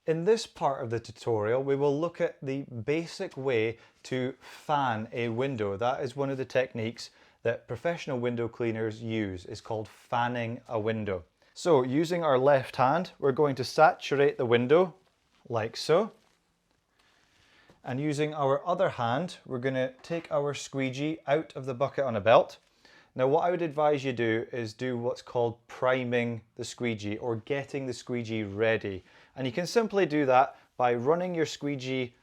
In this part of the tutorial, we will look at the basic way to fan a window. That is one of the techniques that professional window cleaners use. It's called fanning a window. So using our left hand, we're going to saturate the window like so. And using our other hand, we're going to take our squeegee out of the bucket on a belt. Now what I would advise you do is do what's called priming the squeegee or getting the squeegee ready. And you can simply do that by running your squeegee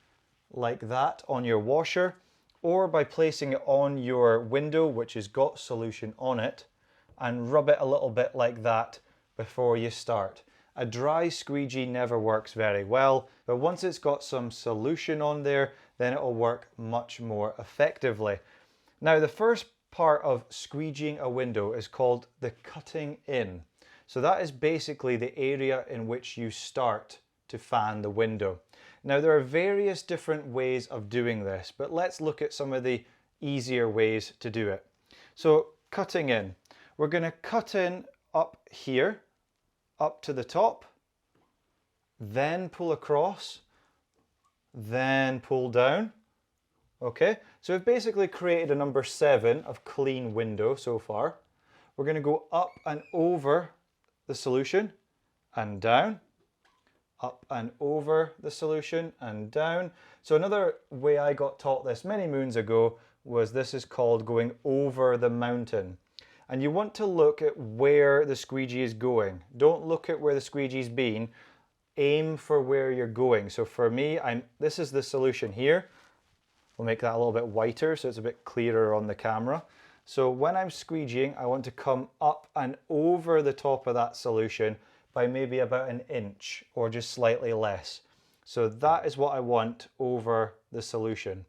like that on your washer, or by placing it on your window which has got solution on it, and rub it a little bit like that before you start. A dry squeegee never works very well, but once it's got some solution on there, then it will work much more effectively. Now the first part of squeegeeing a window is called the cutting in. So that is basically the area in which you start to fan the window. Now there are various different ways of doing this, but let's look at some of the easier ways to do it. So cutting in, we're going to cut in up here, up to the top, then pull across, then pull down. Okay, so we've basically created a number 7 of clean window so far. We're going to go up and over the solution and down, up and over the solution and down. So another way I got taught this many moons ago was this is called going over the mountain. And you want to look at where the squeegee is going. Don't look at where the squeegee's been. Aim for where you're going. So for me, this is the solution here. We'll make that a little bit whiter so it's a bit clearer on the camera. So when I'm squeegeeing, I want to come up and over the top of that solution by maybe about an inch or just slightly less. So that is what I want over the solution.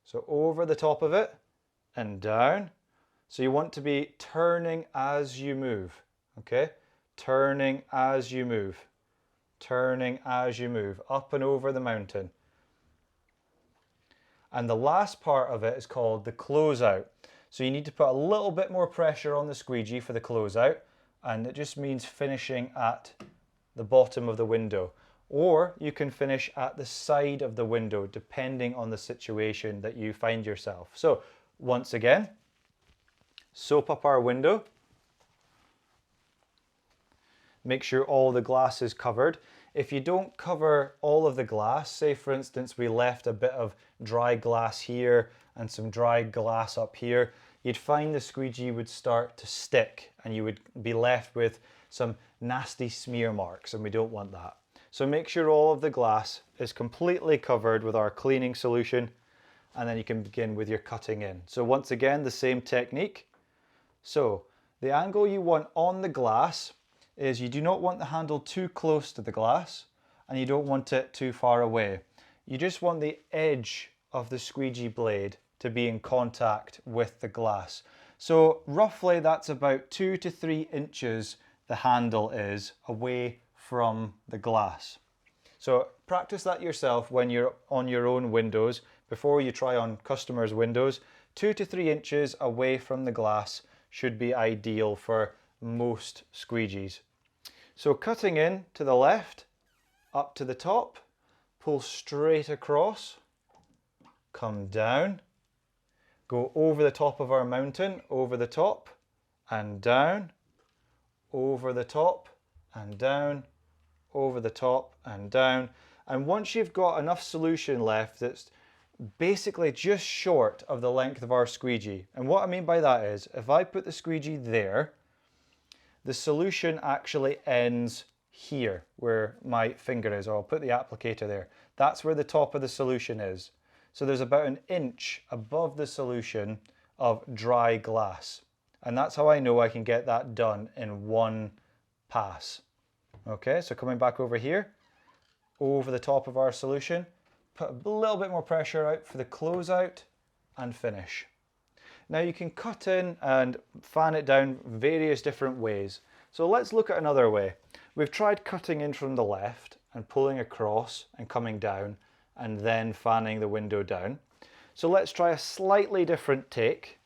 So over the top of it and down. So you want to be turning as you move, okay? Turning as you move. Turning as you move, up and over the mountain. And the last part of it is called the closeout. So you need to put a little bit more pressure on the squeegee for the closeout, and it just means finishing at the bottom of the window. Or you can finish at the side of the window, depending on the situation that you find yourself. So once again, soap up our window. Make sure all the glass is covered. If you don't cover all of the glass, say for instance we left a bit of dry glass here and some dry glass up here, you'd find the squeegee would start to stick and you would be left with some nasty smear marks, and we don't want that. So make sure all of the glass is completely covered with our cleaning solution, and then you can begin with your cutting in. So once again, the same technique. So the angle you want on the glass is you do not want the handle too close to the glass and you don't want it too far away. You just want the edge of the squeegee blade to be in contact with the glass. So roughly that's about 2 to 3 inches the handle is away from the glass. So practice that yourself when you're on your own windows before you try on customers' windows. 2 to 3 inches away from the glass should be ideal for most squeegees. So cutting in to the left, up to the top, pull straight across, come down, go over the top of our mountain, over the top and down, over the top and down, over the top and down. And once you've got enough solution left that's basically just short of the length of our squeegee. And what I mean by that is, if I put the squeegee there, the solution actually ends here where my finger is, or I'll put the applicator there. That's where the top of the solution is. So there's about an inch above the solution of dry glass. And that's how I know I can get that done in one pass. Okay, so coming back over here, over the top of our solution, put a little bit more pressure out for the closeout and finish. Now you can cut in and fan it down various different ways. So let's look at another way. We've tried cutting in from the left and pulling across and coming down and then fanning the window down. So let's try a slightly different take.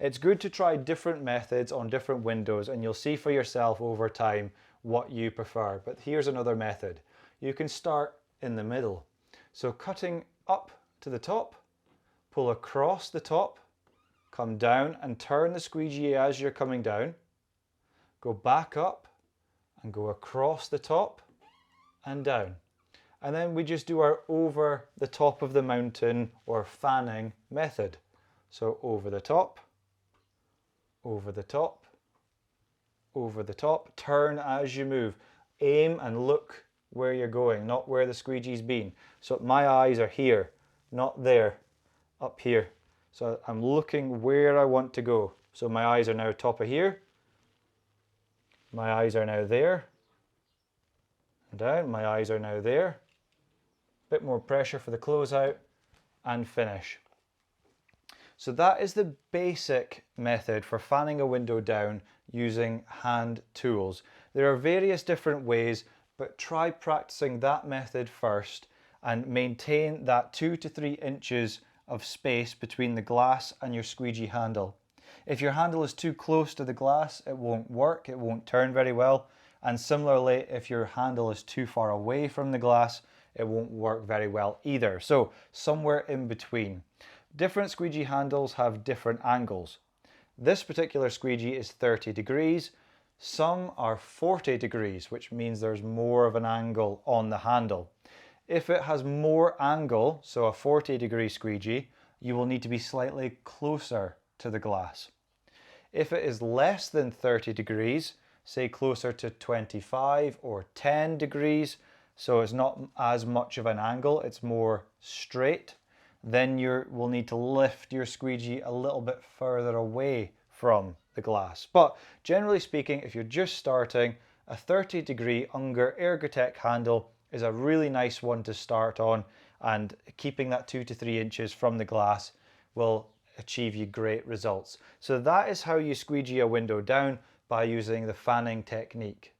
It's good to try different methods on different windows, and you'll see for yourself over time what you prefer. But here's another method. You can start in the middle. So cutting up to the top, pull across the top, come down and turn the squeegee as you're coming down, go back up and go across the top and down. And then we just do our over the top of the mountain or fanning method. So over the top, over the top, over the top, turn as you move. Aim and look where you're going, not where the squeegee's been. So my eyes are here, not there, up here. So I'm looking where I want to go. So my eyes are now top of here. My eyes are now there. Down, my eyes are now there. Bit more pressure for the closeout and finish. So that is the basic method for fanning a window down using hand tools. There are various different ways, but try practicing that method first and maintain that 2 to 3 inches of space between the glass and your squeegee handle. If your handle is too close to the glass, it won't work, it won't turn very well. And similarly, if your handle is too far away from the glass, it won't work very well either. So somewhere in between. Different squeegee handles have different angles. This particular squeegee is 30 degrees. Some are 40 degrees, which means there's more of an angle on the handle. If it has more angle, so a 40-degree squeegee, you will need to be slightly closer to the glass. If it is less than 30 degrees, say closer to 25 or 10 degrees, so it's not as much of an angle, it's more straight, then you will need to lift your squeegee a little bit further away from the glass. But generally speaking, if you're just starting, a 30-degree Unger Ergotech handle is a really nice one to start on, and keeping that 2 to 3 inches from the glass will achieve you great results. So that is how you squeegee a window down by using the fanning technique.